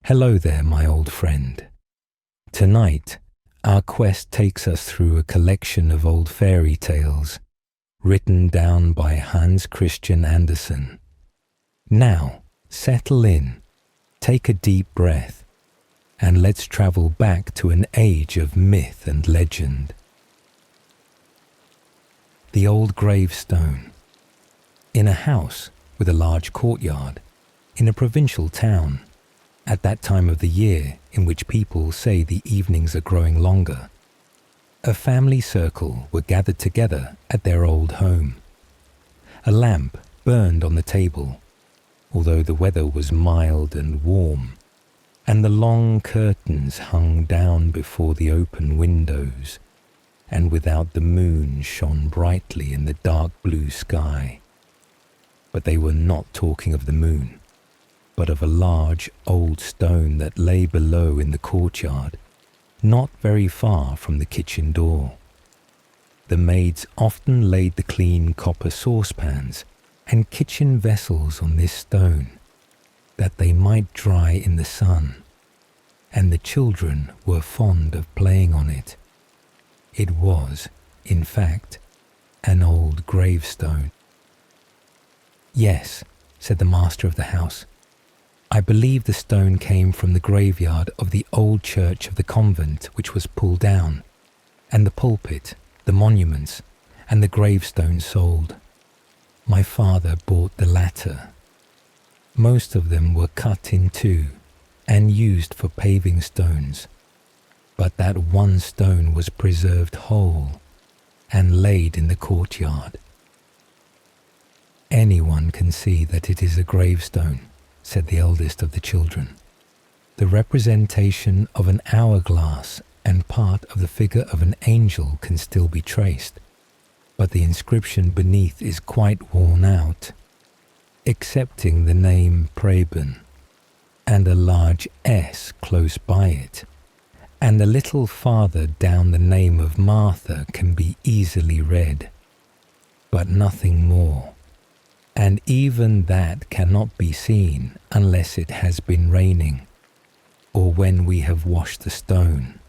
Hello there, my old friend. Tonight, our quest takes us through a collection of old fairy tales written down by Hans Christian Andersen. Now, settle in, take a deep breath, and let's travel back to an age of myth and legend. The old gravestone. In a house with a large courtyard, in a provincial town, at that time of the year in which people say the evenings are growing longer, a family circle were gathered together at their old home. A lamp burned on the table, although the weather was mild and warm, and the long curtains hung down before the open windows, and without the moon shone brightly in the dark blue sky. But they were not talking of the moon, but of a large old stone that lay below in the courtyard, not very far from the kitchen door. The maids often laid the clean copper saucepans and kitchen vessels on this stone, that they might dry in the sun, and the children were fond of playing on it. It was, in fact, an old gravestone. "Yes," said the master of the house, "I believe the stone came from the graveyard of the old church of the convent which was pulled down, and the pulpit, the monuments, and the gravestone sold. My father bought the latter. Most of them were cut in two and used for paving stones, but that one stone was preserved whole and laid in the courtyard." "Anyone can see that it is a gravestone," said the eldest of the children. "The representation of an hourglass and part of the figure of an angel can still be traced, but the inscription beneath is quite worn out, excepting the name Preben, and a large S close by it, and a little farther down the name of Martha can be easily read, but nothing more. And even that cannot be seen unless it has been raining, or when we have washed the stone."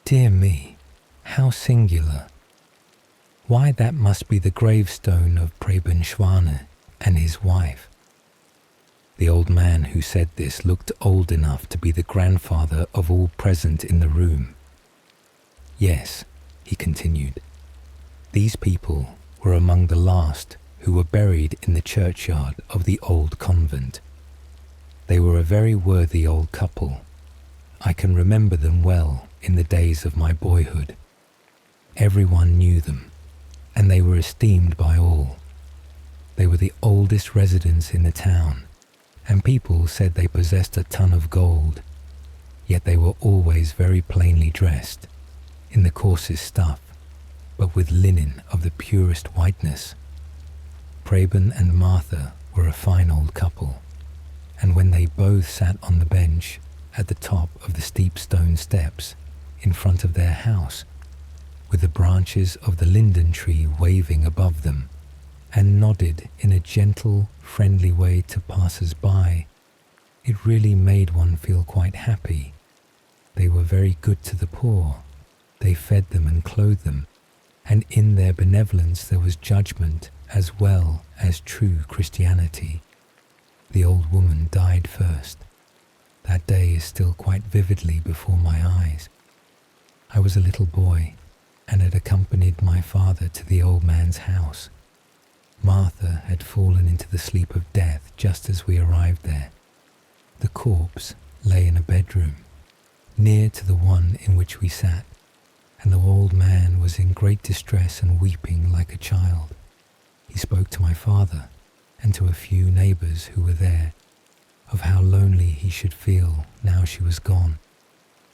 "Dear me, how singular! Why, that must be the gravestone of Preben Schwane and his wife." The old man who said this looked old enough to be the grandfather of all present in the room. "Yes," he continued, "these people were among the last who were buried in the churchyard of the old convent. They were a very worthy old couple. I can remember them well in the days of my boyhood. Everyone knew them, and they were esteemed by all. They were the oldest residents in the town, and people said they possessed a ton of gold, yet they were always very plainly dressed, in the coarsest stuff, but with linen of the purest whiteness. Preben and Martha were a fine old couple, and when they both sat on the bench at the top of the steep stone steps in front of their house, with the branches of the linden tree waving above them, and nodded in a gentle, friendly way to passers-by, it really made one feel quite happy. They were very good to the poor. They fed them and clothed them, and in their benevolence there was judgment as well as true Christianity. The old woman died first. That day is still quite vividly before my eyes. I was a little boy and had accompanied my father to the old man's house. Martha had fallen into the sleep of death just as we arrived there. The corpse lay in a bedroom, near to the one in which we sat, and the old man was in great distress and weeping like a child. He spoke to my father and to a few neighbours who were there of how lonely he should feel now she was gone,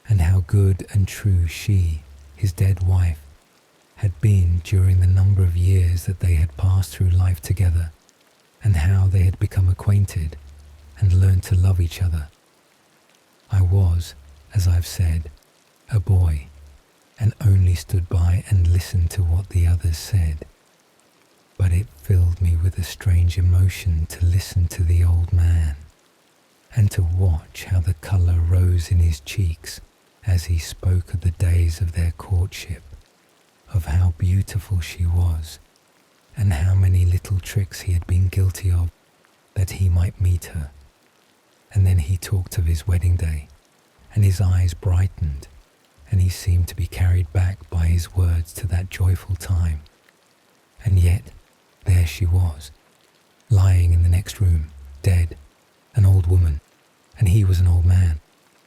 and how good and true she, his dead wife, had been during the number of years that they had passed through life together, and how they had become acquainted and learned to love each other. I was, as I've said, a boy, and only stood by and listened to what the others said. But it filled me with a strange emotion to listen to the old man. and to watch how the colour rose in his cheeks as he spoke of the days of their courtship, of how beautiful she was, and how many little tricks he had been guilty of that he might meet her. And then he talked of his wedding day, and his eyes brightened, and he seemed to be carried back by his words to that joyful time. And yet, there she was, lying in the next room, dead, an old woman, and he was an old man,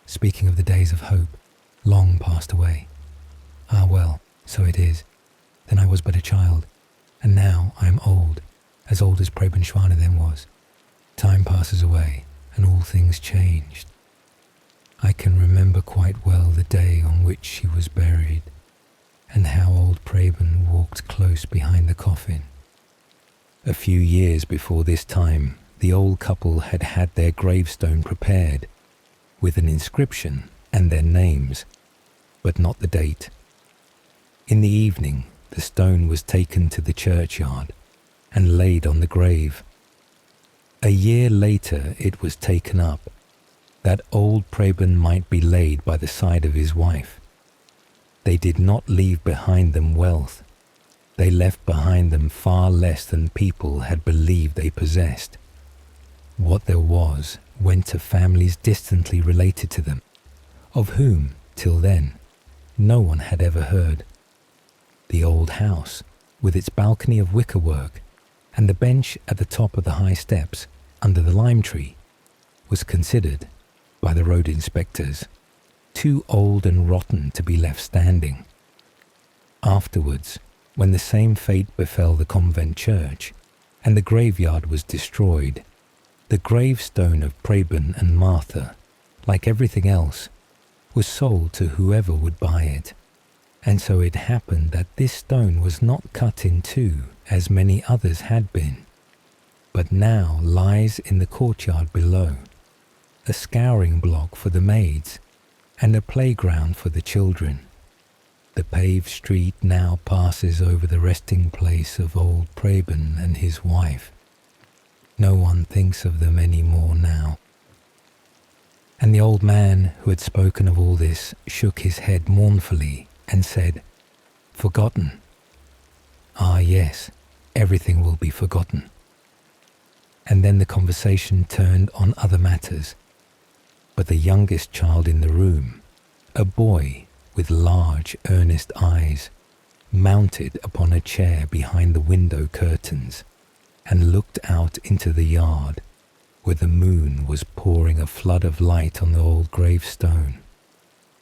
speaking of the days of hope, long passed away. Ah well, so it is. Then I was but a child, and now I am old as Preben Schwane then was. Time passes away, and all things changed. I can remember quite well the day on which she was buried, and how old Preben walked close behind the coffin. A few years before this time, the old couple had had their gravestone prepared, with an inscription and their names, but not the date. In the evening, the stone was taken to the churchyard and laid on the grave. A year later it was taken up, that old Preben might be laid by the side of his wife. They did not leave behind them wealth. They left behind them far less than people had believed they possessed. What there was went to families distantly related to them, of whom, till then, no one had ever heard. The old house, with its balcony of wickerwork, and the bench at the top of the high steps under the lime tree, was considered, by the road inspectors, too old and rotten to be left standing. Afterwards, when the same fate befell the convent church, and the graveyard was destroyed, the gravestone of Preben and Martha, like everything else, was sold to whoever would buy it, and so it happened that this stone was not cut in two as many others had been, but now lies in the courtyard below, a scouring block for the maids, and a playground for the children. The paved street now passes over the resting place of old Preben and his wife. No one thinks of them any more now. And the old man who had spoken of all this shook his head mournfully and said, "Forgotten? Ah yes, everything will be forgotten." And then the conversation turned on other matters. But the youngest child in the room, a boy with large, earnest eyes, mounted upon a chair behind the window curtains and looked out into the yard, where the moon was pouring a flood of light on the old gravestone,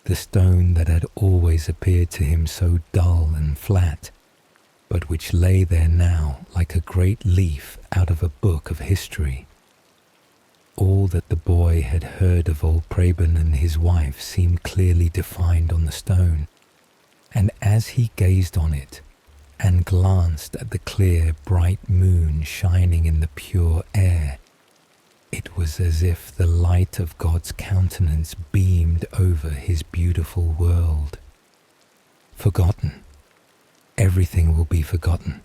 the stone that had always appeared to him so dull and flat, but which lay there now like a great leaf out of a book of history. All that the boy had heard of old Preben and his wife seemed clearly defined on the stone, and as he gazed on it and glanced at the clear, bright moon shining in the pure air, it was as if the light of God's countenance beamed over his beautiful world. Forgotten. Everything will be forgotten.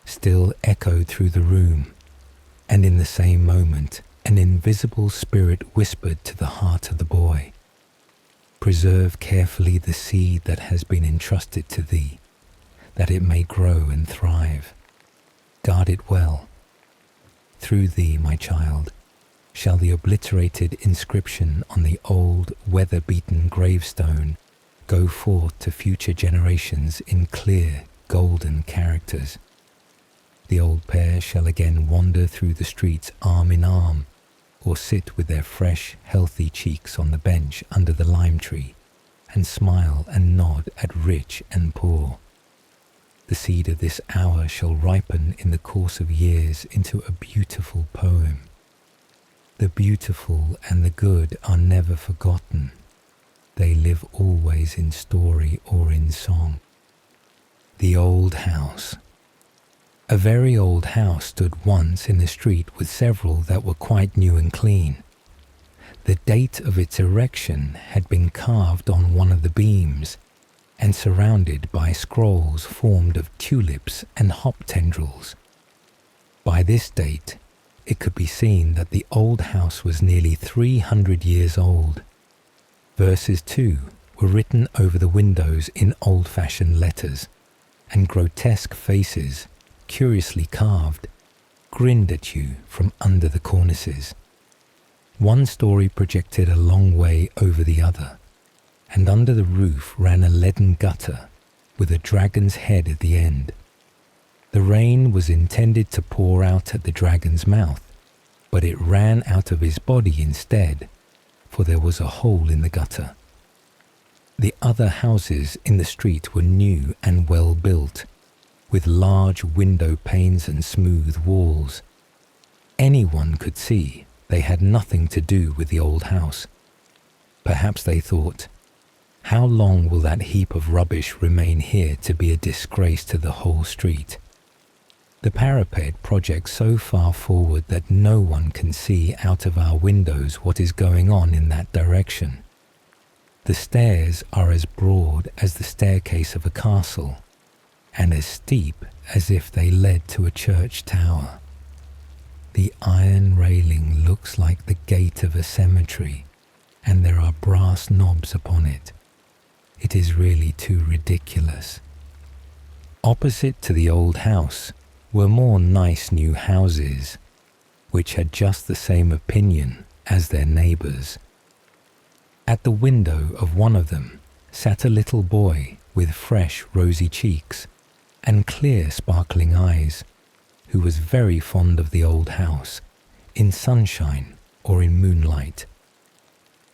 Still echoed through the room, and in the same moment an invisible spirit whispered to the heart of the boy, "Preserve carefully the seed that has been entrusted to thee, that it may grow and thrive. Guard it well. Through thee, my child, shall the obliterated inscription on the old, weather-beaten gravestone go forth to future generations in clear, golden characters. The old pair shall again wander through the streets arm in arm, or sit with their fresh, healthy cheeks on the bench under the lime tree, and smile and nod at rich and poor. The seed of this hour shall ripen in the course of years into a beautiful poem. The beautiful and the good are never forgotten. They live always in story or in song." The old house. A very old house stood once in a street with several that were quite new and clean. The date of its erection had been carved on one of the beams, and surrounded by scrolls formed of tulips and hop tendrils. By this date, it could be seen that the old house was nearly 300 years old. Verses, too, were written over the windows in old-fashioned letters, and grotesque faces, curiously carved, grinned at you from under the cornices. One story projected a long way over the other, and under the roof ran a leaden gutter with a dragon's head at the end. The rain was intended to pour out at the dragon's mouth, but it ran out of his body instead, for there was a hole in the gutter. The other houses in the street were new and well built, with large window panes and smooth walls. Anyone could see they had nothing to do with the old house. Perhaps they thought, how long will that heap of rubbish remain here to be a disgrace to the whole street? The parapet projects so far forward that no one can see out of our windows what is going on in that direction. The stairs are as broad as the staircase of a castle, and as steep as if they led to a church tower. The iron railing looks like the gate of a cemetery, and there are brass knobs upon it. It is really too ridiculous. Opposite to the old house were more nice new houses, which had just the same opinion as their neighbours. At the window of one of them sat a little boy with fresh rosy cheeks and clear sparkling eyes, who was very fond of the old house, in sunshine or in moonlight.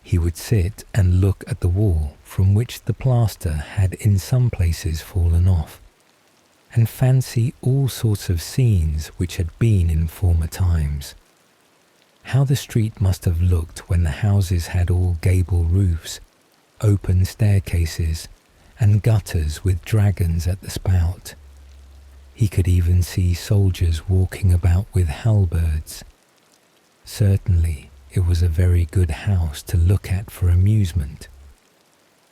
He would sit and look at the wall from which the plaster had in some places fallen off, and fancy all sorts of scenes which had been in former times. How the street must have looked when the houses had all gable roofs, open staircases, and gutters with dragons at the spout. He could even see soldiers walking about with halberds. Certainly, it was a very good house to look at for amusement.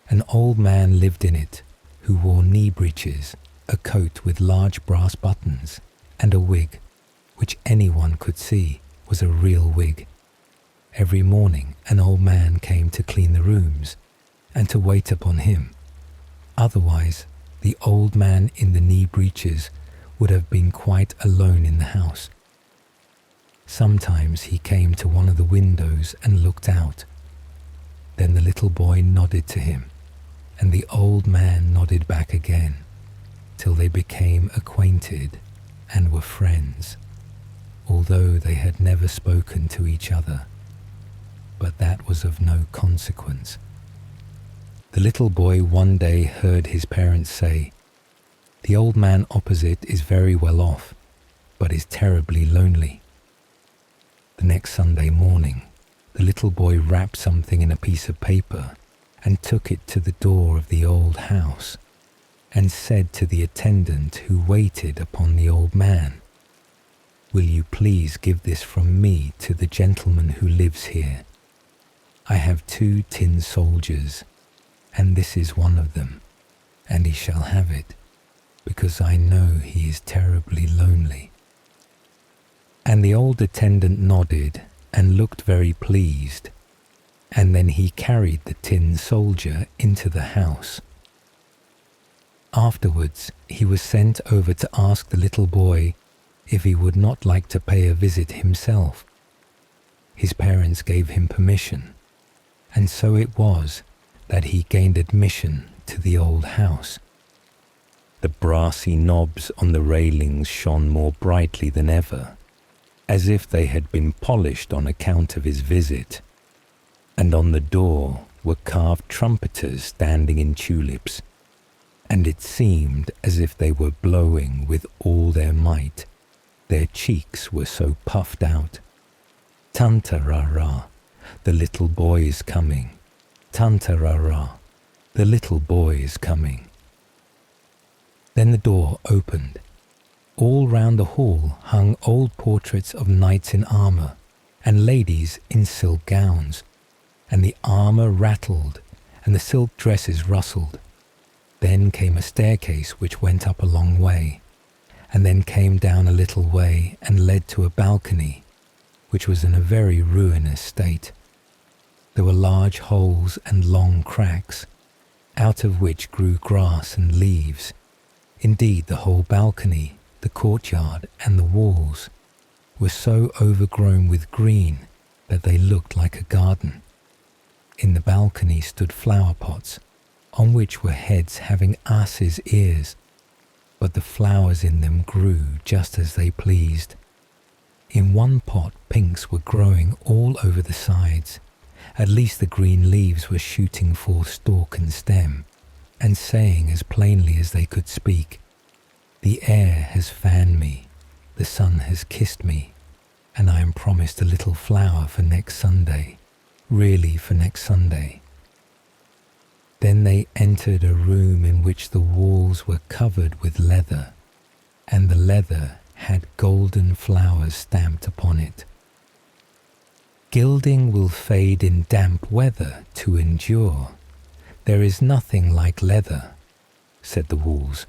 An old man lived in it who wore knee breeches, a coat with large brass buttons, and a wig, which anyone could see was a real wig. Every morning an old man came to clean the rooms and to wait upon him. Otherwise, the old man in the knee breeches would have been quite alone in the house. Sometimes he came to one of the windows and looked out. Then the little boy nodded to him, and the old man nodded back again, till they became acquainted and were friends, although they had never spoken to each other. But that was of no consequence. The little boy one day heard his parents say, "The old man opposite is very well off, but is terribly lonely." The next Sunday morning, the little boy wrapped something in a piece of paper and took it to the door of the old house, and said to the attendant who waited upon the old man, "Will you please give this from me to the gentleman who lives here? I have 2 tin soldiers, and this is one of them, and he shall have it, because I know he is terribly lonely." And the old attendant nodded and looked very pleased, and then he carried the tin soldier into the house. Afterwards, he was sent over to ask the little boy if he would not like to pay a visit himself. His parents gave him permission, and so it was that he gained admission to the old house. The brassy knobs on the railings shone more brightly than ever, as if they had been polished on account of his visit, and on the door were carved trumpeters standing in tulips, and it seemed as if they were blowing with all their might. Their cheeks were so puffed out. "Tanta-ra-ra, the little boy is coming. Tanta-ra-ra, the little boy is coming." Then the door opened. All round the hall hung old portraits of knights in armour and ladies in silk gowns, and the armour rattled and the silk dresses rustled. Then came a staircase which went up a long way, and then came down a little way and led to a balcony, which was in a very ruinous state. There were large holes and long cracks, out of which grew grass and leaves. Indeed, the whole balcony, the courtyard, and the walls were so overgrown with green that they looked like a garden. In the balcony stood flower pots, on which were heads having asses' ears, but the flowers in them grew just as they pleased. In one pot pinks were growing all over the sides. At least the green leaves were shooting forth stalk and stem, and saying as plainly as they could speak, "The air has fanned me, the sun has kissed me, and I am promised a little flower for next Sunday, really for next Sunday." Then they entered a room in which the walls were covered with leather, and the leather had golden flowers stamped upon it. "Gilding will fade in damp weather to endure. There is nothing like leather," said the walls.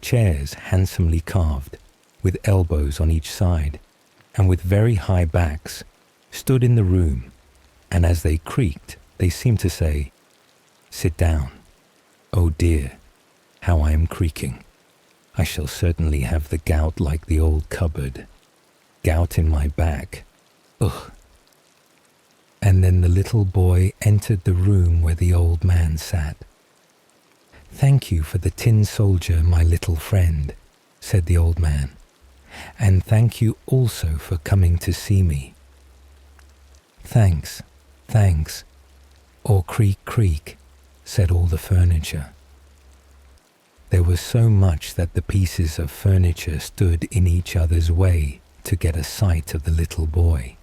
Chairs handsomely carved, with elbows on each side, and with very high backs, stood in the room, and as they creaked, they seemed to say, "Sit down. Oh dear, how I am creaking. I shall certainly have the gout like the old cupboard. Gout in my back. Ugh." And then the little boy entered the room where the old man sat. "Thank you for the tin soldier, my little friend," said the old man, "and thank you also for coming to see me." "Thanks, thanks," or "creak, creak," said all the furniture. There was so much that the pieces of furniture stood in each other's way to get a sight of the little boy.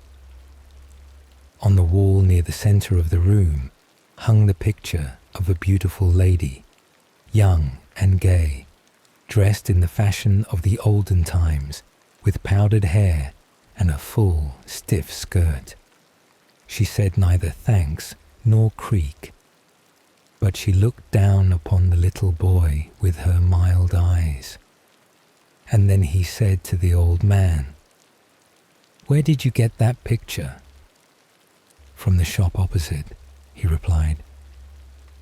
On the wall near the center of the room hung the picture of a beautiful lady, young and gay, dressed in the fashion of the olden times, with powdered hair and a full, stiff skirt. She said neither thanks nor creak, but she looked down upon the little boy with her mild eyes. And then he said to the old man, "Where did you get that picture?" "From the shop opposite," he replied.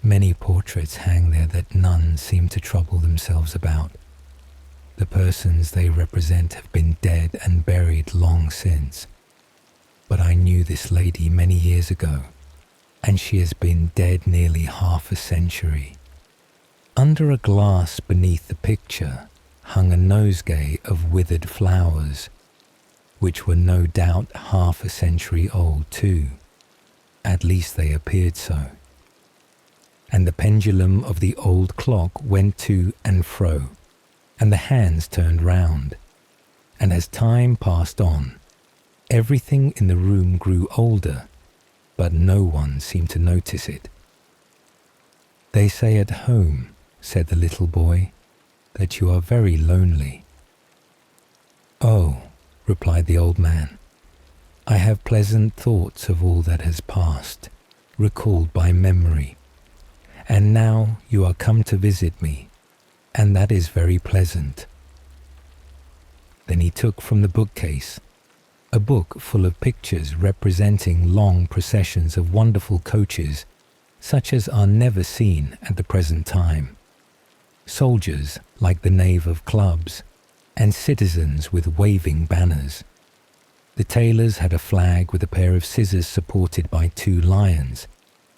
"Many portraits hang there that none seem to trouble themselves about. The persons they represent have been dead and buried long since. But I knew this lady many years ago, and she has been dead nearly half a century." Under a glass beneath the picture hung a nosegay of withered flowers, which were no doubt half a century old too. At least they appeared so. And the pendulum of the old clock went to and fro, and the hands turned round. And as time passed on, everything in the room grew older, but no one seemed to notice it. "They say at home," said the little boy, "that you are very lonely." "Oh," replied the old man, "I have pleasant thoughts of all that has passed, recalled by memory. And now you are come to visit me, and that is very pleasant." Then he took from the bookcase a book full of pictures representing long processions of wonderful coaches, such as are never seen at the present time. Soldiers like the knave of clubs, and citizens with waving banners. The tailors had a flag with a pair of scissors supported by 2 lions,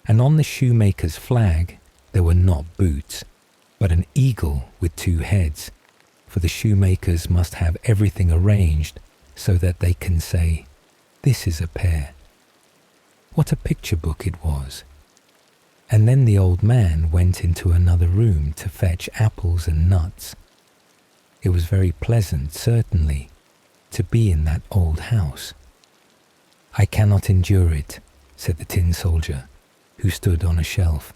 and on the shoemaker's flag there were not boots, but an eagle with 2 heads, for the shoemakers must have everything arranged so that they can say, "This is a pair." What a picture book it was! And then the old man went into another room to fetch apples and nuts. It was very pleasant, certainly, to be in that old house. "I cannot endure it," said the tin soldier, who stood on a shelf.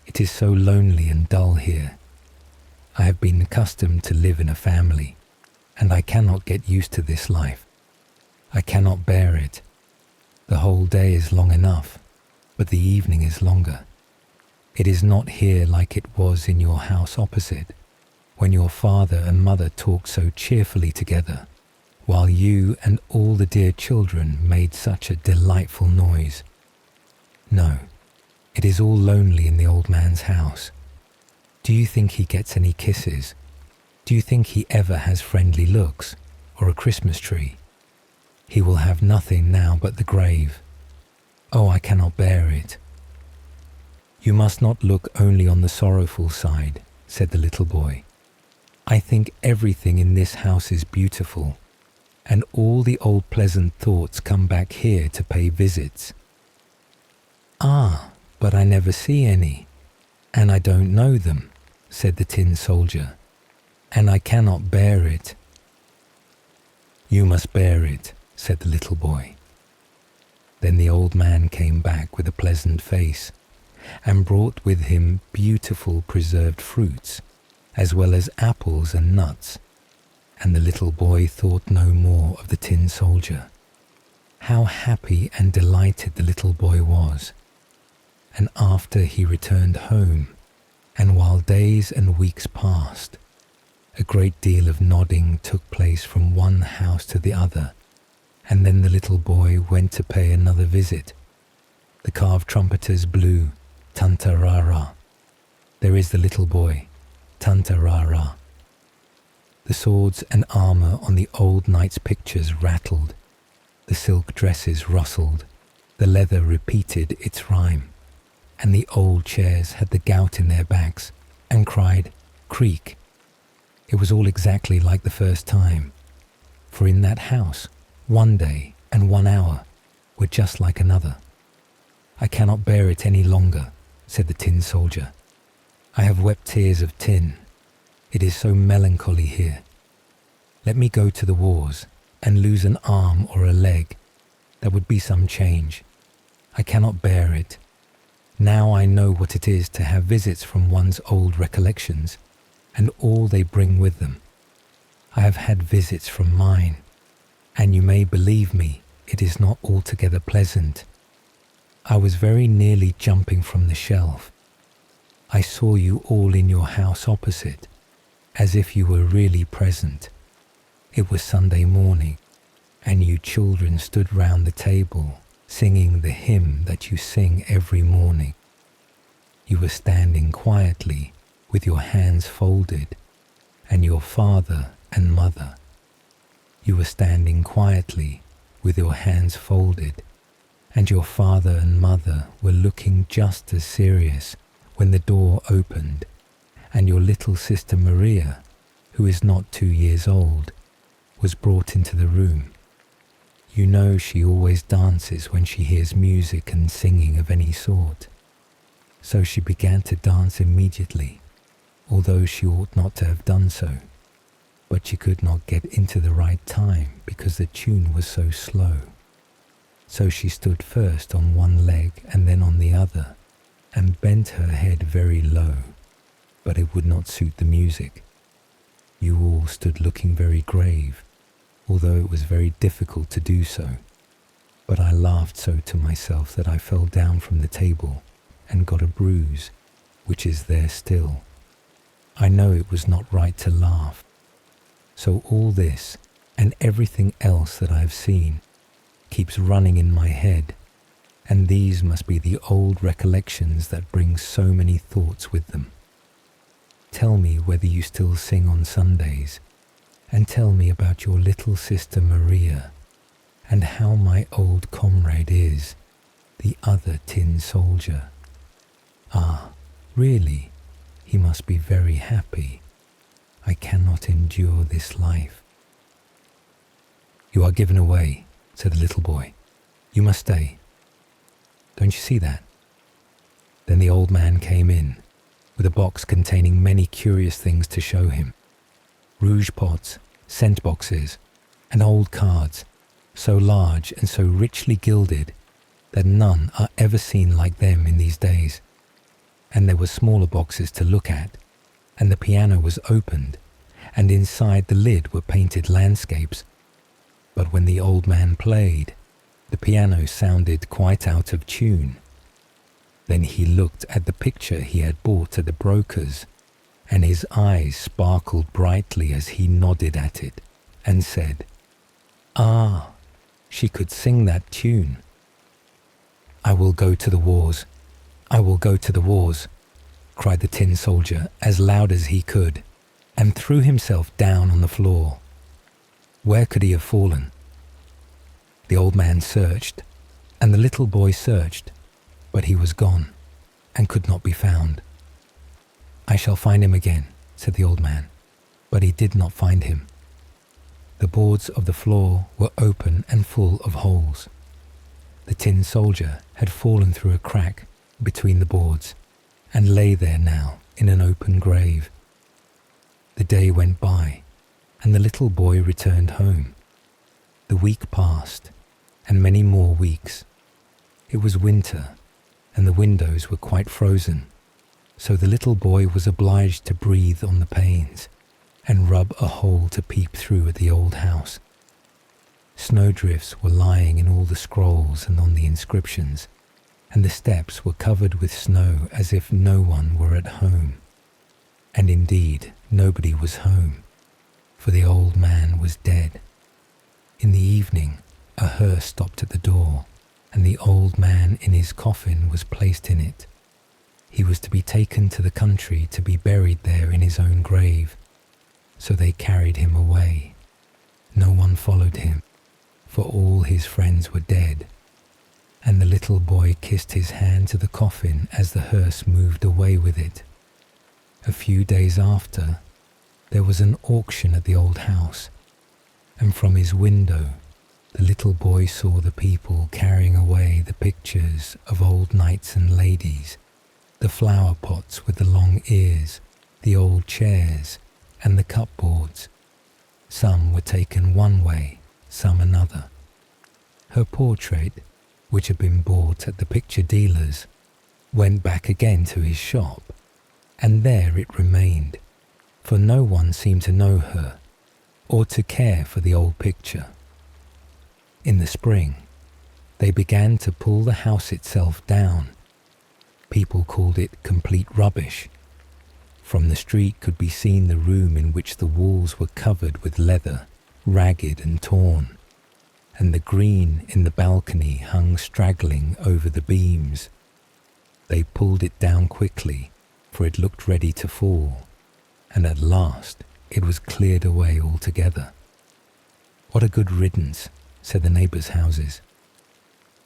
"It is so lonely and dull here. I have been accustomed to live in a family, and I cannot get used to this life. I cannot bear it. The whole day is long enough, but the evening is longer. It is not here like it was in your house opposite, when your father and mother talked so cheerfully together, while you and all the dear children made such a delightful noise. No, it is all lonely in the old man's house. Do you think he gets any kisses? Do you think he ever has friendly looks, or a Christmas tree? He will have nothing now but the grave. Oh, I cannot bear it. You must not look only on the sorrowful side, said the little boy. I think everything in this house is beautiful, and all the old pleasant thoughts come back here to pay visits. Ah, but I never see any, and I don't know them, said the tin soldier, and I cannot bear it. You must bear it, said the little boy. Then the old man came back with a pleasant face, and brought with him beautiful preserved fruits, as well as apples and nuts, and the little boy thought no more of the tin soldier. How happy and delighted the little boy was. And after he returned home, and while days and weeks passed, a great deal of nodding took place from one house to the other, and then the little boy went to pay another visit. The carved trumpeters blew, tanta-ra-ra. There is the little boy, tanta-ra-ra. The swords and armour on the old knight's pictures rattled, the silk dresses rustled, the leather repeated its rhyme, and the old chairs had the gout in their backs and cried, creak. It was all exactly like the first time, for in that house, 1 day and 1 hour were just like another. I cannot bear it any longer, said the tin soldier. I have wept tears of tin. It is so melancholy here. Let me go to the wars and lose an arm or a leg. That would be some change. I cannot bear it. Now I know what it is to have visits from one's old recollections, and all they bring with them. I have had visits from mine, and you may believe me, it is not altogether pleasant. I was very nearly jumping from the shelf. I saw you all in your house opposite, as if you were really present. It was Sunday morning, and you children stood round the table, singing the hymn that you sing every morning. You were standing quietly with your hands folded, and your father and mother. You were standing quietly with your hands folded, and your father and mother were looking just as serious when the door opened, and your little sister Maria, who is not 2 years old, was brought into the room. You know she always dances when she hears music and singing of any sort. So she began to dance immediately, although she ought not to have done so. But she could not get into the right time because the tune was so slow. So she stood first on one leg and then on the other, and bent her head very low, but it would not suit the music. You all stood looking very grave, although it was very difficult to do so. But I laughed so to myself that I fell down from the table and got a bruise, which is there still. I know it was not right to laugh. So all this, and everything else that I have seen, keeps running in my head, and these must be the old recollections that bring so many thoughts with them. Tell me whether you still sing on Sundays, and tell me about your little sister Maria, and how my old comrade is, the other tin soldier. Ah, really, he must be very happy. I cannot endure this life. You are given away, said the little boy. You must stay. Don't you see that? Then the old man came in, with a box containing many curious things to show him. Rouge pots, scent boxes, and old cards, so large and so richly gilded that none are ever seen like them in these days. And there were smaller boxes to look at, and the piano was opened, and inside the lid were painted landscapes. But when the old man played, the piano sounded quite out of tune. Then he looked at the picture he had bought at the broker's, and his eyes sparkled brightly as he nodded at it, and said, Ah, she could sing that tune. "I will go to the wars. I will go to the wars," cried the tin soldier as loud as he could, and threw himself down on the floor. Where could he have fallen? The old man searched, and the little boy searched, but he was gone, and could not be found. "I shall find him again," said the old man, but he did not find him. The boards of the floor were open and full of holes. The tin soldier had fallen through a crack between the boards, and lay there now in an open grave. The day went by, and the little boy returned home. The week passed, and many more weeks. It was winter, and the windows were quite frozen, so the little boy was obliged to breathe on the panes, and rub a hole to peep through at the old house. Snowdrifts were lying in all the scrolls and on the inscriptions, and the steps were covered with snow as if no one were at home. And indeed, nobody was home, for the old man was dead. In the evening, a hearse stopped at the door, and the old man in his coffin was placed in it. He was to be taken to the country to be buried there in his own grave. So they carried him away. No one followed him, for all his friends were dead. And the little boy kissed his hand to the coffin as the hearse moved away with it. A few days after, there was an auction at the old house, and from his window the little boy saw the people carrying away the pictures of old knights and ladies, the flower pots with the long ears, the old chairs, and the cupboards. Some were taken one way, some another. Her portrait, which had been bought at the picture dealer's, went back again to his shop, and there it remained, for no one seemed to know her, or to care for the old picture. In the spring, they began to pull the house itself down. People called it complete rubbish. From the street could be seen the room in which the walls were covered with leather, ragged and torn, and the green in the balcony hung straggling over the beams. They pulled it down quickly, for it looked ready to fall, and at last it was cleared away altogether. "What a good riddance," said the neighbours' houses.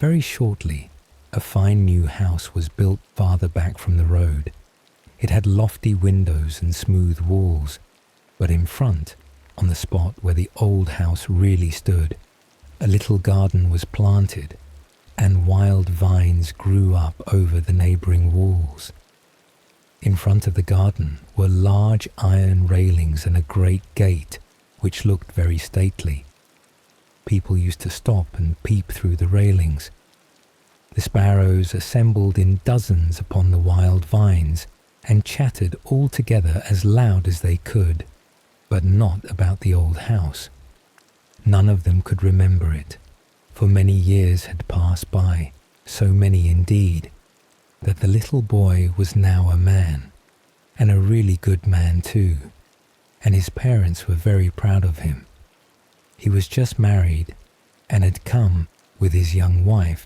Very shortly, a fine new house was built farther back from the road. It had lofty windows and smooth walls, but in front, on the spot where the old house really stood, a little garden was planted, and wild vines grew up over the neighbouring walls. In front of the garden were large iron railings and a great gate, which looked very stately. People used to stop and peep through the railings. The sparrows assembled in dozens upon the wild vines, and chattered all together as loud as they could, but not about the old house. None of them could remember it, for many years had passed by, so many indeed, that the little boy was now a man, and a really good man too, and his parents were very proud of him. He was just married, and had come, with his young wife,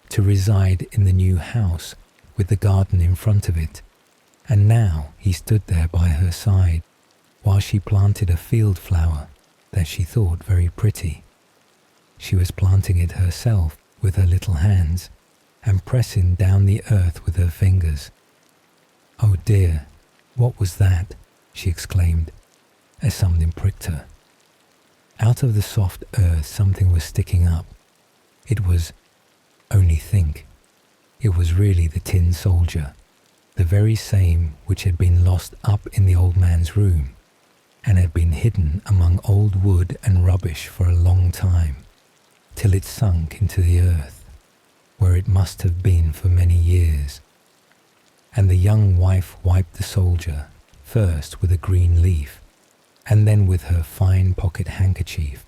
to reside in the new house with the garden in front of it, and now he stood there by her side, while she planted a field flower that she thought very pretty. She was planting it herself with her little hands, and pressing down the earth with her fingers. "Oh dear, what was that?" she exclaimed, as something pricked her. Out of the soft earth something was sticking up. It was, only think, it was really the tin soldier, the very same which had been lost up in the old man's room, and had been hidden among old wood and rubbish for a long time, till it sunk into the earth, where it must have been for many years. And the young wife wiped the soldier, first with a green leaf, and then with her fine pocket handkerchief,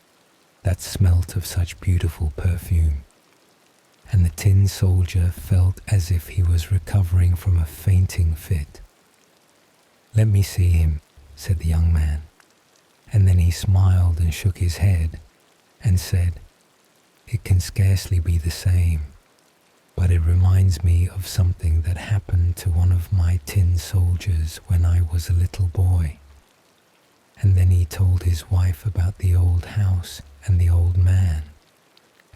that smelt of such beautiful perfume. And the tin soldier felt as if he was recovering from a fainting fit. "Let me see him," said the young man, and then he smiled and shook his head, and said, "It can scarcely be the same, but it reminds me of something that happened to one of my tin soldiers when I was a little boy." And then he told his wife about the old house and the old man,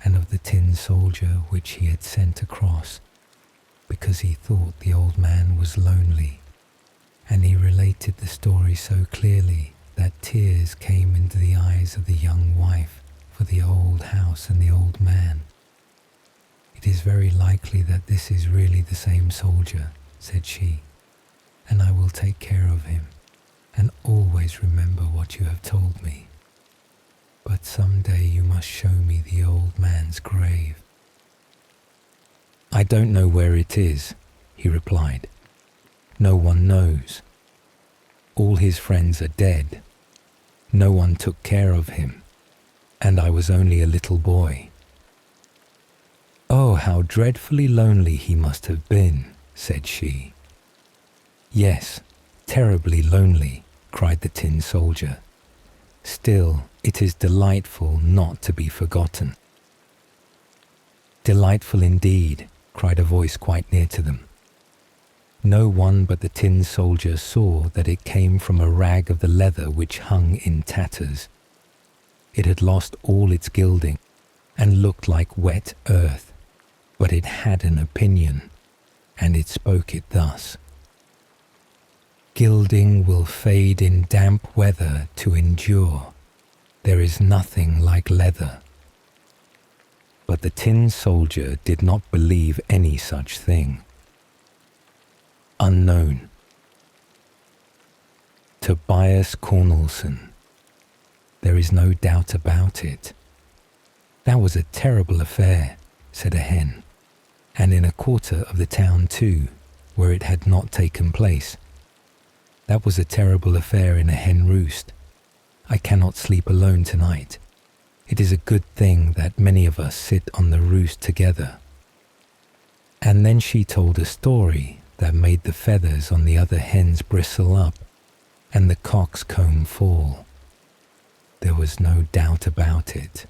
and of the tin soldier which he had sent across, because he thought the old man was lonely. And he related the story so clearly that tears came into the eyes of the young wife for the old house and the old man. "It is very likely that this is really the same soldier," said she, "and I will take care of him, and always remember what you have told me. But some day you must show me the old man's grave." "I don't know where it is," he replied. "No one knows. All his friends are dead. No one took care of him, and I was only a little boy." "Oh, how dreadfully lonely he must have been," said she. "Yes, terribly lonely," cried the tin soldier. "Still, it is delightful not to be forgotten." "Delightful indeed," cried a voice quite near to them. No one but the tin soldier saw that it came from a rag of the leather which hung in tatters. It had lost all its gilding and looked like wet earth, but it had an opinion, and it spoke it thus: "Gilding will fade in damp weather to endure. There is nothing like leather." But the tin soldier did not believe any such thing. Unknown. Tobias Cornelson. There is no doubt about it. "That was a terrible affair," said a hen, "and in a quarter of the town too, where it had not taken place. That was a terrible affair in a hen roost. I cannot sleep alone tonight. It is a good thing that many of us sit on the roost together." And then she told a story that made the feathers on the other hens bristle up and the cock's comb fall. There was no doubt about it.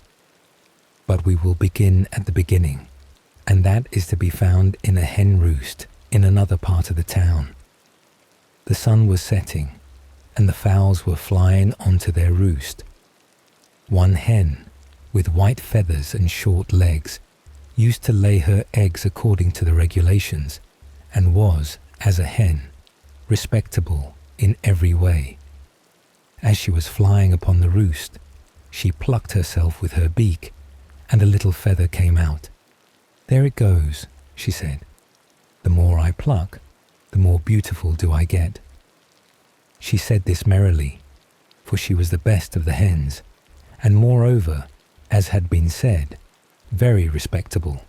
But we will begin at the beginning, and that is to be found in a hen roost in another part of the town. The sun was setting, and the fowls were flying onto their roost. One hen, with white feathers and short legs, used to lay her eggs according to the regulations, and was, as a hen, respectable in every way. As she was flying upon the roost, she plucked herself with her beak, and a little feather came out. "There it goes," she said. "The more I pluck, the more beautiful do I get." She said this merrily, for she was the best of the hens, and moreover, as had been said, very respectable.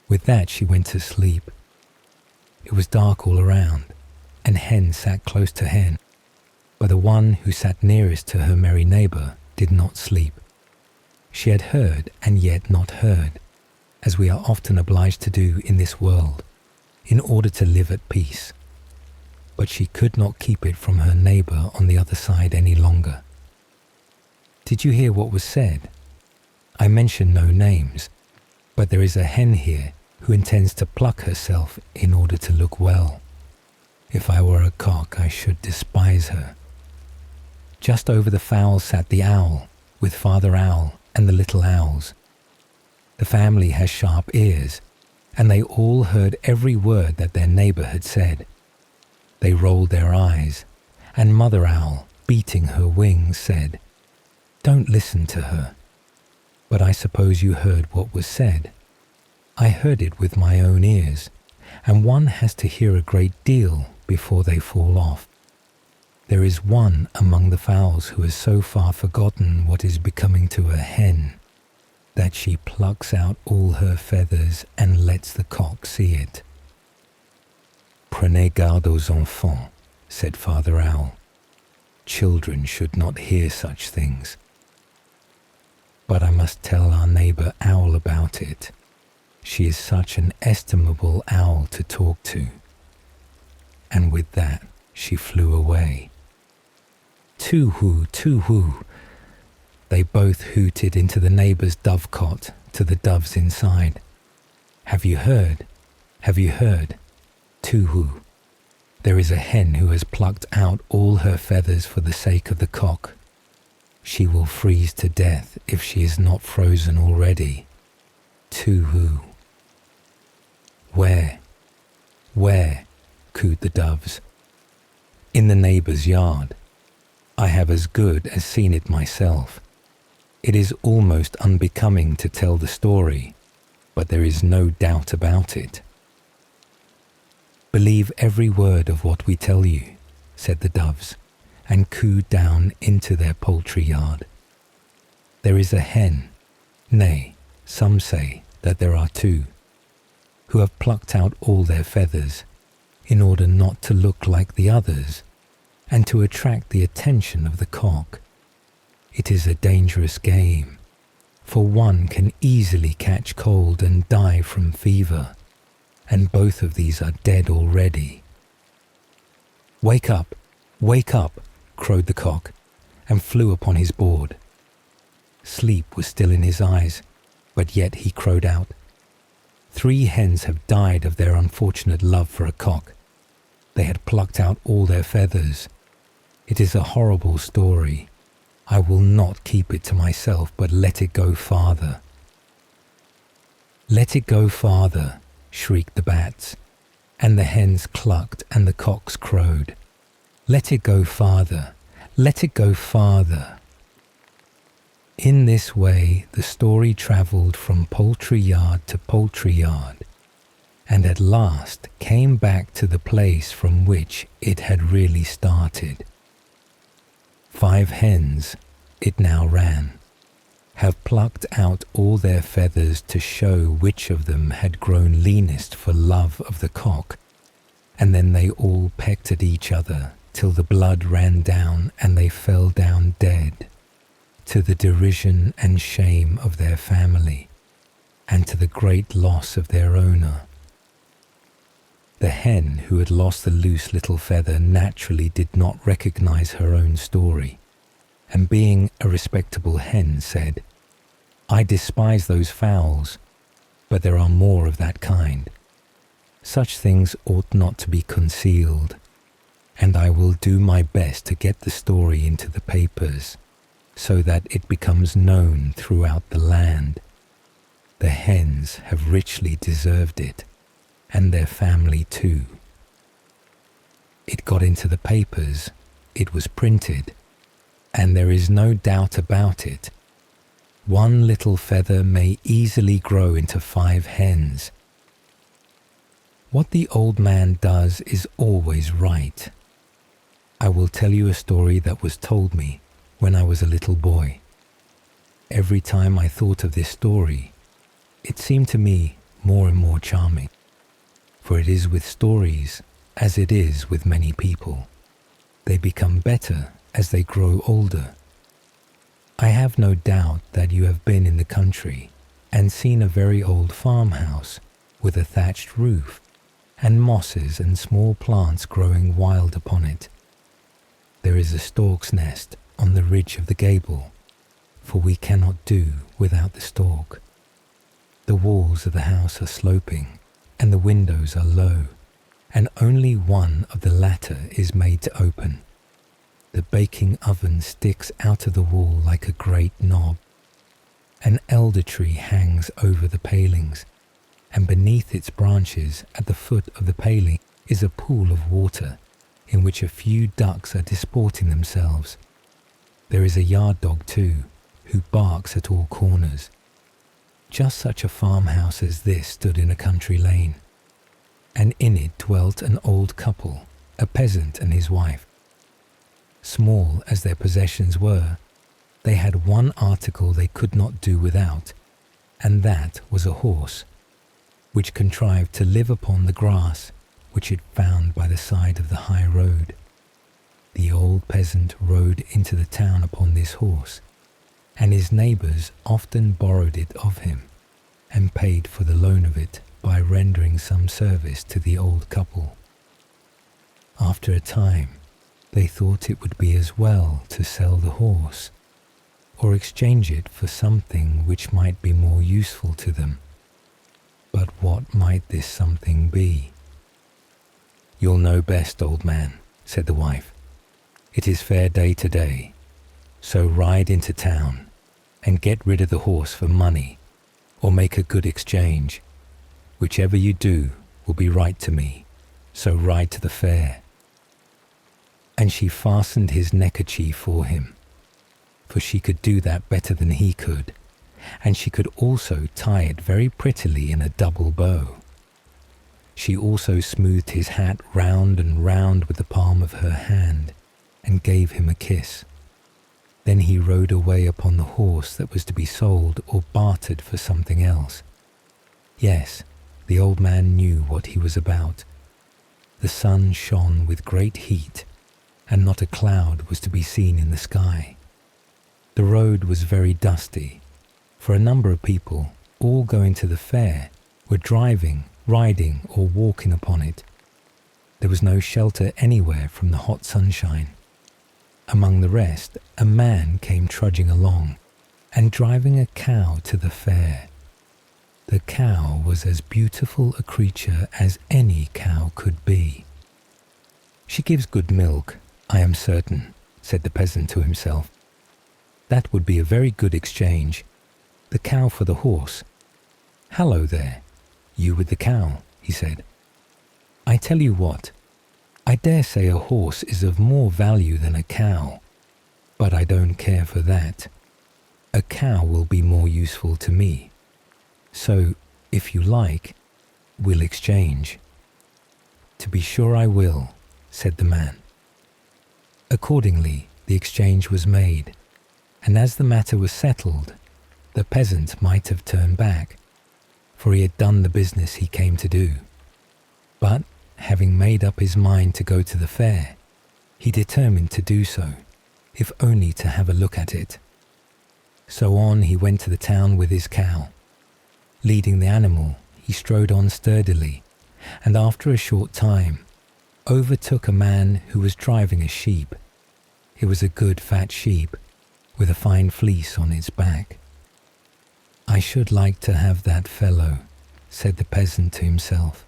With that she went to sleep. It was dark all around, and hen sat close to hen, but the one who sat nearest to her merry neighbour did not sleep. She had heard and yet not heard, as we are often obliged to do in this world, in order to live at peace. But she could not keep it from her neighbour on the other side any longer. "Did you hear what was said? I mention no names, but there is a hen here who intends to pluck herself in order to look well. If I were a cock, I should despise her." Just over the fowls sat the owl, with Father Owl and the little owls. The family has sharp ears, and they all heard every word that their neighbour had said. They rolled their eyes, and Mother Owl, beating her wings, said, "Don't listen to her." "But I suppose you heard what was said." "I heard it with my own ears, and one has to hear a great deal before they fall off. There is one among the fowls who has so far forgotten what is becoming to a hen that she plucks out all her feathers and lets the cock see it." "Prenez garde aux enfants," said Father Owl. "Children should not hear such things. But I must tell our neighbour Owl about it. She is such an estimable owl to talk to." And with that she flew away. "Too-hoo, too-hoo, They both hooted into the neighbour's dovecot to the doves inside. "Have you heard? Have you heard? Too-hoo. There is a hen who has plucked out all her feathers for the sake of the cock. She will freeze to death if she is not frozen already. Too-hoo." "Where? Where?" cooed the doves. "In the neighbour's yard. I have as good as seen it myself. It is almost unbecoming to tell the story, but there is no doubt about it." "Believe every word of what we tell you," said the doves, and cooed down into their poultry yard. "There is a hen, nay, some say that there are two, who have plucked out all their feathers, in order not to look like the others, and to attract the attention of the cock. It is a dangerous game, for one can easily catch cold and die from fever, and both of these are dead already." "Wake up! Wake up!" crowed the cock, and flew upon his board. Sleep was still in his eyes, but yet he crowed out, "3 hens have died of their unfortunate love for a cock. They had plucked out all their feathers. It is a horrible story. I will not keep it to myself, but let it go farther." "Let it go farther," shrieked the bats, and the hens clucked and the cocks crowed. "Let it go farther, let it go farther." In this way the story travelled from poultry yard to poultry yard, and at last came back to the place from which it had really started. 5 hens, it now ran, have plucked out all their feathers to show which of them had grown leanest for love of the cock, and then they all pecked at each other till the blood ran down and they fell down dead, to the derision and shame of their family, and to the great loss of their owner. The hen who had lost the loose little feather naturally did not recognize her own story, and being a respectable hen said, "I despise those fowls, but there are more of that kind. Such things ought not to be concealed, and I will do my best to get the story into the papers, so that it becomes known throughout the land. The hens have richly deserved it, and their family too." It got into the papers, it was printed, and there is no doubt about it. 1 little feather may easily grow into 5 hens. What the old man does is always right. I will tell you a story that was told me when I was a little boy. Every time I thought of this story, it seemed to me more and more charming. For it is with stories as it is with many people. They become better as they grow older. I have no doubt that you have been in the country and seen a very old farmhouse with a thatched roof and mosses and small plants growing wild upon it. There is a stork's nest on the ridge of the gable, for we cannot do without the stork. The walls of the house are sloping, and the windows are low, and only one of the latter is made to open. The baking oven sticks out of the wall like a great knob. An elder tree hangs over the palings, and beneath its branches at the foot of the paling is a pool of water in which a few ducks are disporting themselves. There is a yard dog too, who barks at all corners. Just such a farmhouse as this stood in a country lane, and in it dwelt an old couple, a peasant and his wife. Small as their possessions were, they had one article they could not do without, and that was a horse, which contrived to live upon the grass which it found by the side of the high road. The old peasant rode into the town upon this horse, and his neighbours often borrowed it of him, and paid for the loan of it by rendering some service to the old couple. After a time, they thought it would be as well to sell the horse, or exchange it for something which might be more useful to them. But what might this something be? "You'll know best, old man," said the wife. "It is fair day today, so ride into town and get rid of the horse for money, or make a good exchange. Whichever you do will be right to me, so ride to the fair." And she fastened his neckerchief for him, for she could do that better than he could, and she could also tie it very prettily in a double bow. She also smoothed his hat round and round with the palm of her hand, and gave him a kiss. Then he rode away upon the horse that was to be sold or bartered for something else. Yes, the old man knew what he was about. The sun shone with great heat, and not a cloud was to be seen in the sky. The road was very dusty, for a number of people, all going to the fair, were driving, riding, or walking upon it. There was no shelter anywhere from the hot sunshine. Among the rest, a man came trudging along, and driving a cow to the fair. The cow was as beautiful a creature as any cow could be. "She gives good milk, I am certain," said the peasant to himself. "That would be a very good exchange. The cow for the horse. Hallo there, you with the cow," he said. "I tell you what, I dare say a horse is of more value than a cow, but I don't care for that. A cow will be more useful to me. So, if you like, we'll exchange." "To be sure I will," said the man. Accordingly, the exchange was made, and as the matter was settled, the peasant might have turned back, for he had done the business he came to do. But, having made up his mind to go to the fair, he determined to do so, if only to have a look at it. So on he went to the town with his cow. Leading the animal, he strode on sturdily, and after a short time, overtook a man who was driving a sheep. It was a good fat sheep, with a fine fleece on its back. "I should like to have that fellow," said the peasant to himself.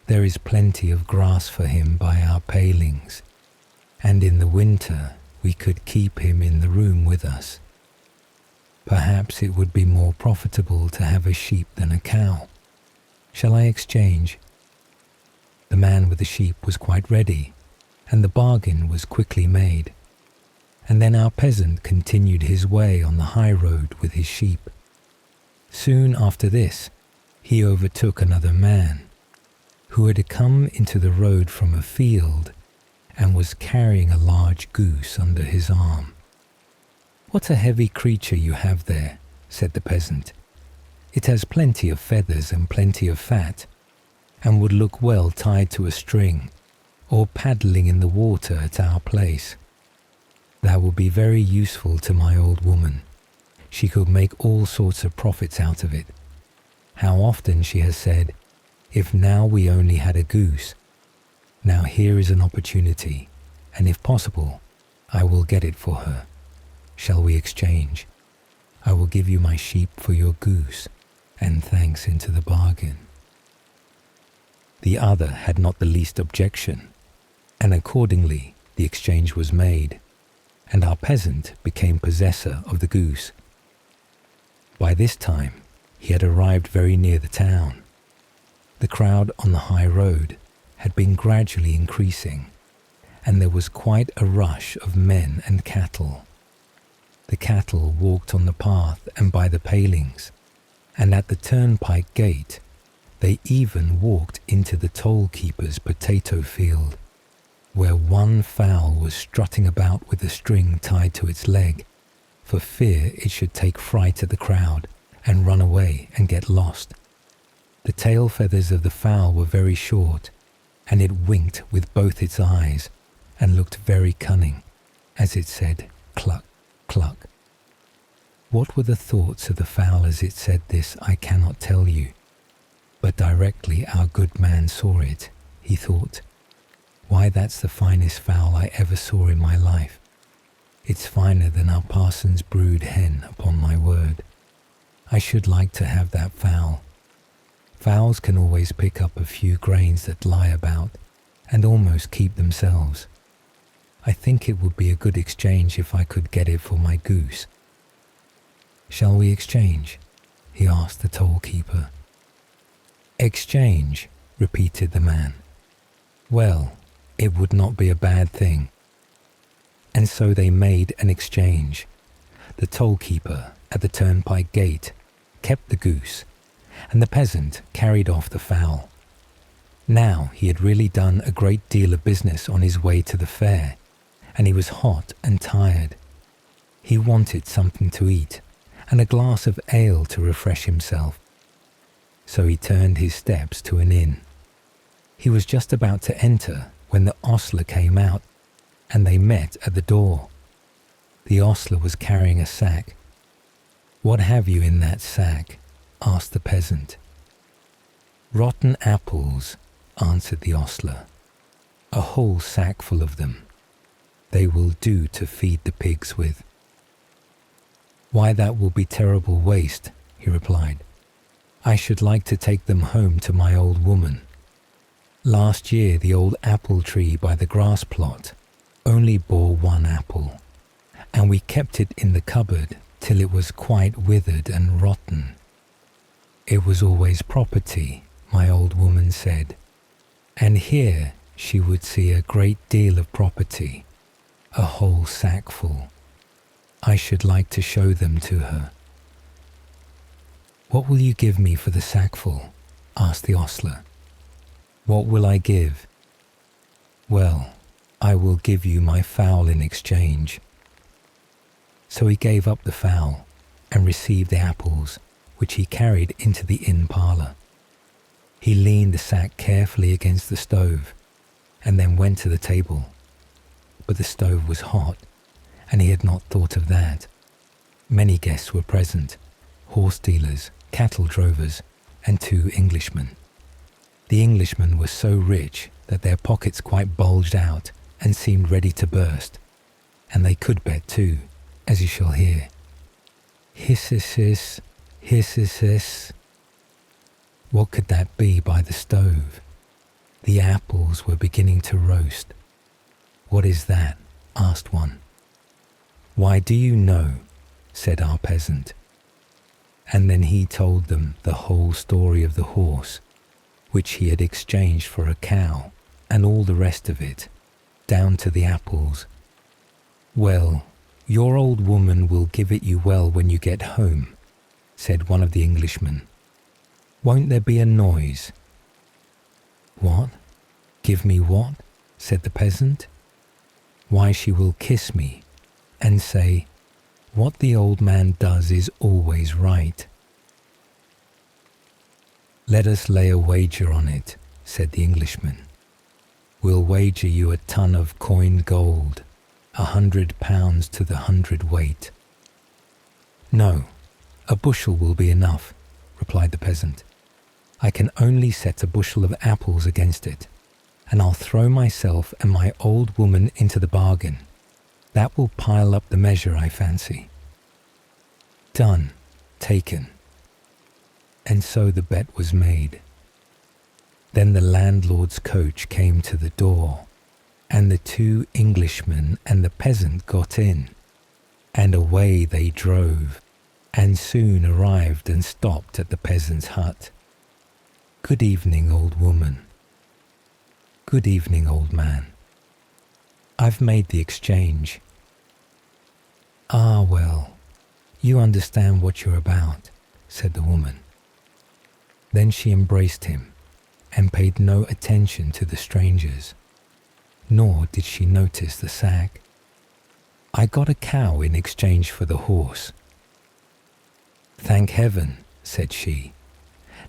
"There is plenty of grass for him by our palings, and in the winter we could keep him in the room with us. Perhaps it would be more profitable to have a sheep than a cow. Shall I exchange?" The man with the sheep was quite ready, and the bargain was quickly made. And then our peasant continued his way on the high road with his sheep. Soon after this, he overtook another man, who had come into the road from a field and was carrying a large goose under his arm. "What a heavy creature you have there," said the peasant. "It has plenty of feathers and plenty of fat, and would look well tied to a string, or paddling in the water at our place. That would be very useful to my old woman. She could make all sorts of profits out of it. How often she has said, 'If now we only had a goose.' Now here is an opportunity, and if possible, I will get it for her. Shall we exchange? I will give you my sheep for your goose, and thanks into the bargain." The other had not the least objection, and accordingly the exchange was made, and our peasant became possessor of the goose. By this time he had arrived very near the town. The crowd on the high road had been gradually increasing, and there was quite a rush of men and cattle. The cattle walked on the path and by the palings, and at the turnpike gate they even walked into the toll-keeper's potato field, where one fowl was strutting about with a string tied to its leg, for fear it should take fright at the crowd and run away and get lost. The tail feathers of the fowl were very short, and it winked with both its eyes and looked very cunning, as it said, "Cluck, cluck." What were the thoughts of the fowl as it said this, I cannot tell you, but directly our good man saw it, he thought, "Why, that's the finest fowl I ever saw in my life. It's finer than our parson's brood hen, upon my word. I should like to have that fowl. Fowls can always pick up a few grains that lie about, and almost keep themselves. I think it would be a good exchange if I could get it for my goose. Shall we exchange? He asked the toll-keeper. Exchange, repeated the man. Well, it would not be a bad thing. And so they made an exchange. The toll-keeper at the turnpike gate kept the goose, and the peasant carried off the fowl. Now he had really done a great deal of business on his way to the fair, and he was hot and tired. He wanted something to eat, and a glass of ale to refresh himself. So he turned his steps to an inn. He was just about to enter when the ostler came out, and they met at the door. The ostler was carrying a sack. "What have you in that sack?" asked the peasant. "Rotten apples," answered the ostler. "A whole sack full of them. They will do to feed the pigs with." "Why, that will be terrible waste," he replied. "I should like to take them home to my old woman. Last year the old apple tree by the grass plot only bore one apple, and we kept it in the cupboard till it was quite withered and rotten. It was always property, my old woman said, and here she would see a great deal of property, a whole sackful. I should like to show them to her." "What will you give me for the sackful?" asked the ostler. "What will I give? Well, I will give you my fowl in exchange." So he gave up the fowl and received the apples, which he carried into the inn parlour. He leaned the sack carefully against the stove and then went to the table. But the stove was hot, and he had not thought of that. Many guests were present, horse dealers, cattle drovers, and 2 Englishmen. The Englishmen were so rich that their pockets quite bulged out and seemed ready to burst, and they could bet too, as you shall hear. Hiss-hiss-hiss, hiss-hiss-hiss. What could that be by the stove? The apples were beginning to roast. "What is that?" asked one. "Why, do you know?" said our peasant. And then he told them the whole story of the horse, which he had exchanged for a cow, and all the rest of it, down to the apples. "Well, your old woman will give it you well when you get home," said one of the Englishmen. "Won't there be a noise?" "What? Give me what?" said the peasant. "Why, she will kiss me and say, 'What the old man does is always right.'" "Let us lay a wager on it," said the Englishman. "We'll wager you a ton of coined gold, 100 pounds to the 100 weight." "No, a bushel will be enough," replied the peasant. "I can only set a bushel of apples against it, and I'll throw myself and my old woman into the bargain. That will pile up the measure, I fancy." "Done, taken." And so the bet was made. Then the landlord's coach came to the door, and the 2 Englishmen and the peasant got in, and away they drove, and soon arrived and stopped at the peasant's hut. "Good evening, old woman." "Good evening, old man." "I've made the exchange." "Ah, well, you understand what you're about," said the woman. Then she embraced him and paid no attention to the strangers, nor did she notice the sack. "I got a cow in exchange for the horse." "Thank heaven," said she.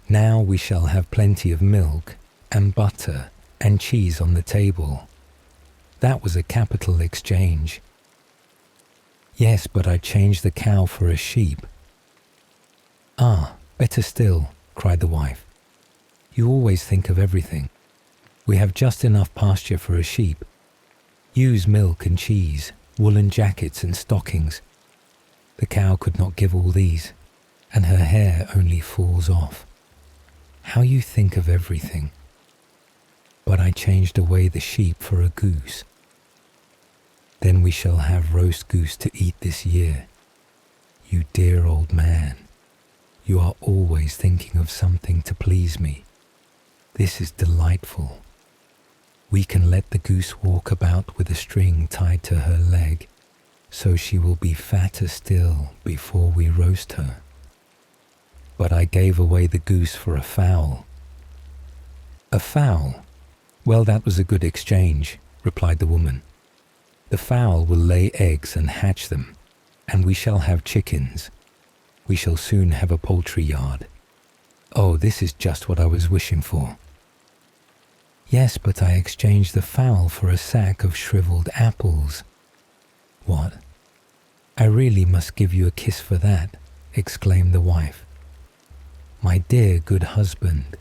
"Now we shall have plenty of milk and butter and cheese on the table. That was a capital exchange." "Yes, but I changed the cow for a sheep." "Ah, better still," cried the wife. "You always think of everything. We have just enough pasture for a sheep. Use milk and cheese, woolen jackets and stockings. The cow could not give all these, and her hair only falls off. How you think of everything. But I changed away the sheep for a goose. Then we shall have roast goose to eat this year. You dear old man, you are always thinking of something to please me. This is delightful. We can let the goose walk about with a string tied to her leg, so she will be fatter still before we roast her. But I gave away the goose for a fowl. A fowl? Well, that was a good exchange, replied the woman. The fowl will lay eggs and hatch them, and we shall have chickens. We shall soon have a poultry yard. Oh, this is just what I was wishing for. Yes, but I exchanged the fowl for a sack of shriveled apples. What? I really must give you a kiss for that, exclaimed the wife. My dear good husband,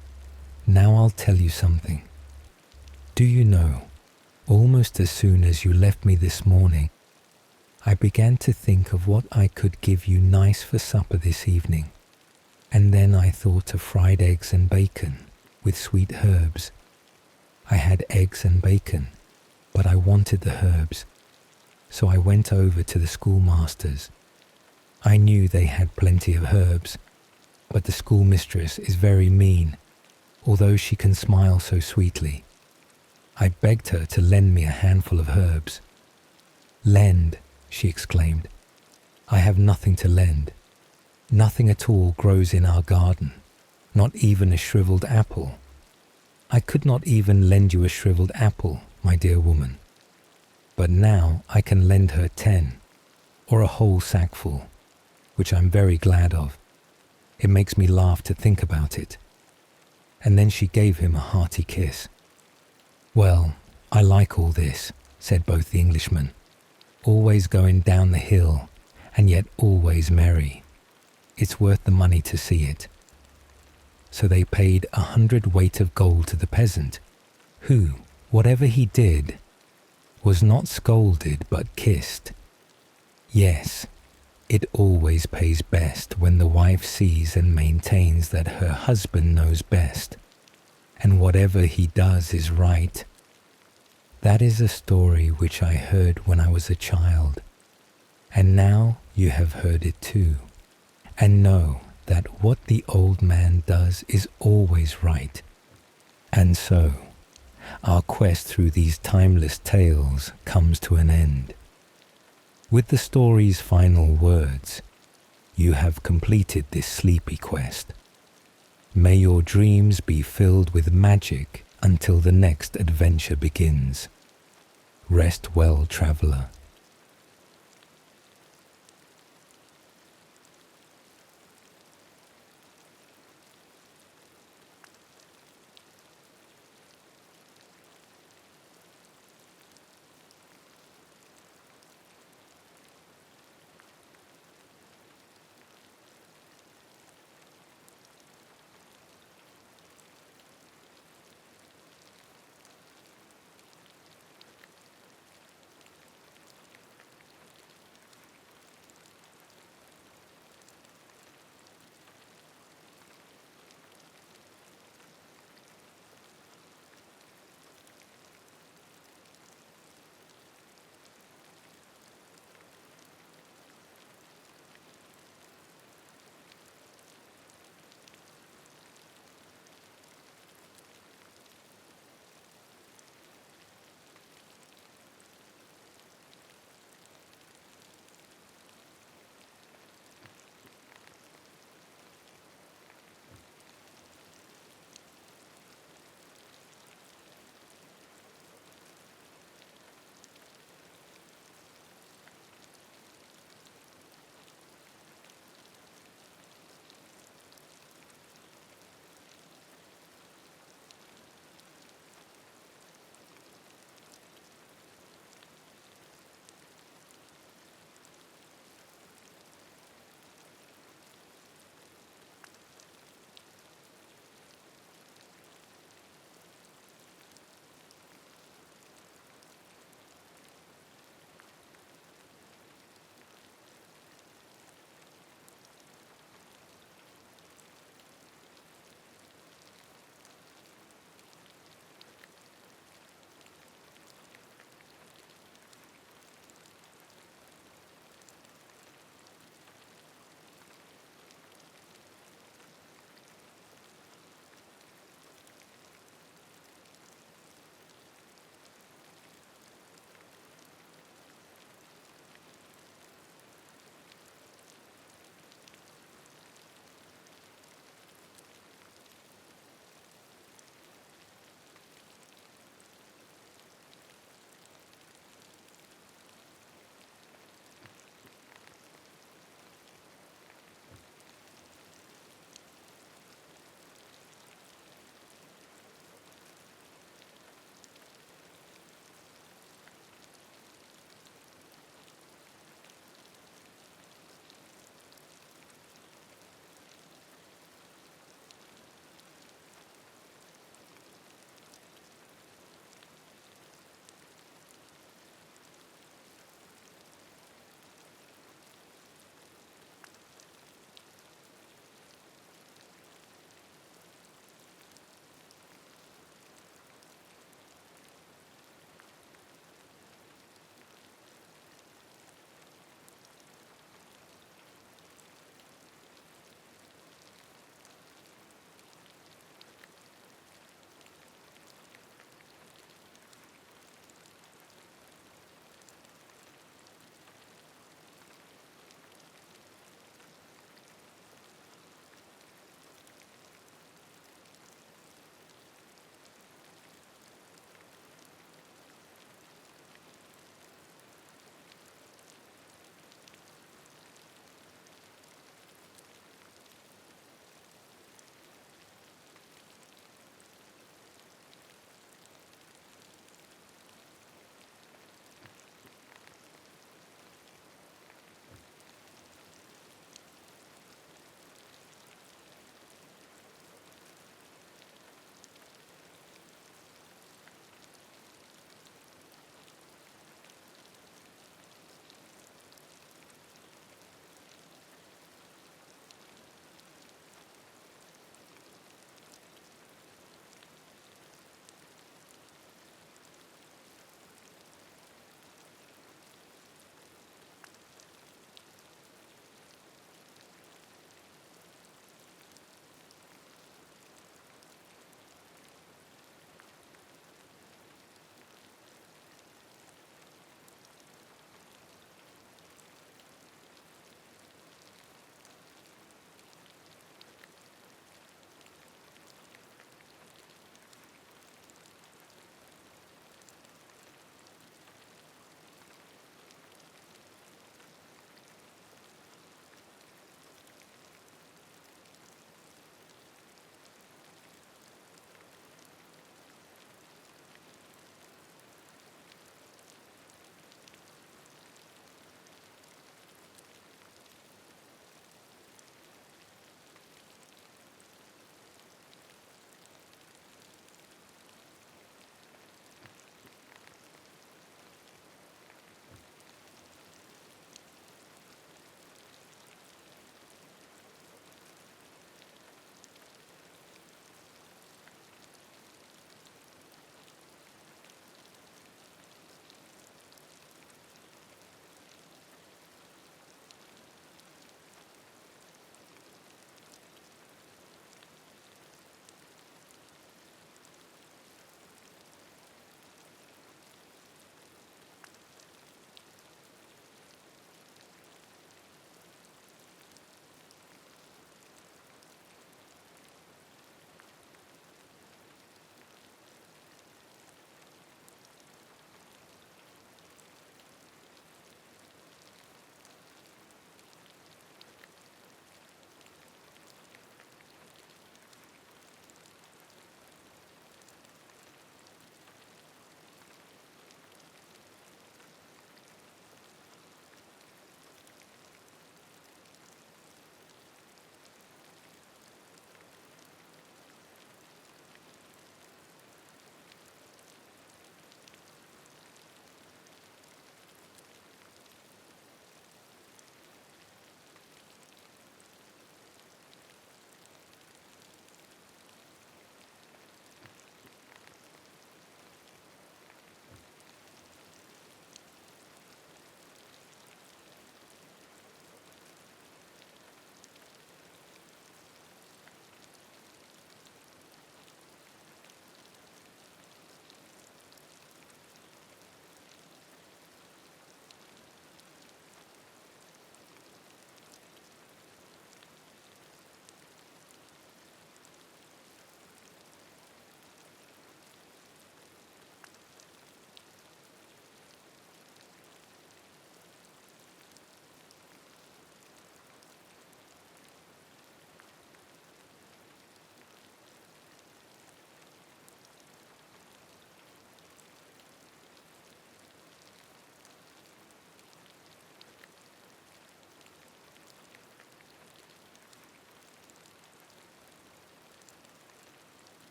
now I'll tell you something. Do you know, almost as soon as you left me this morning, I began to think of what I could give you nice for supper this evening, and then I thought of fried eggs and bacon with sweet herbs. I had eggs and bacon, but I wanted the herbs, so I went over to the schoolmaster's. I knew they had plenty of herbs, but the schoolmistress is very mean, although she can smile so sweetly. I begged her to lend me a handful of herbs. Lend, she exclaimed. I have nothing to lend. Nothing at all grows in our garden, not even a shriveled apple. I could not even lend you a shriveled apple, my dear woman. But now I can lend her 10, or a whole sackful, which I'm very glad of. It makes me laugh to think about it. And then she gave him a hearty kiss. Well, I like all this, said both the Englishmen. Always going down the hill, and yet always merry. It's worth the money to see it. So they paid 100 weight of gold to the peasant, who, whatever he did, was not scolded but kissed. Yes, it always pays best when the wife sees and maintains that her husband knows best, and whatever he does is right. That is a story which I heard when I was a child, and now you have heard it too, and know that what the old man does is always right. And so, our quest through these timeless tales comes to an end. With the story's final words, you have completed this sleepy quest. May your dreams be filled with magic until the next adventure begins. Rest well, traveller.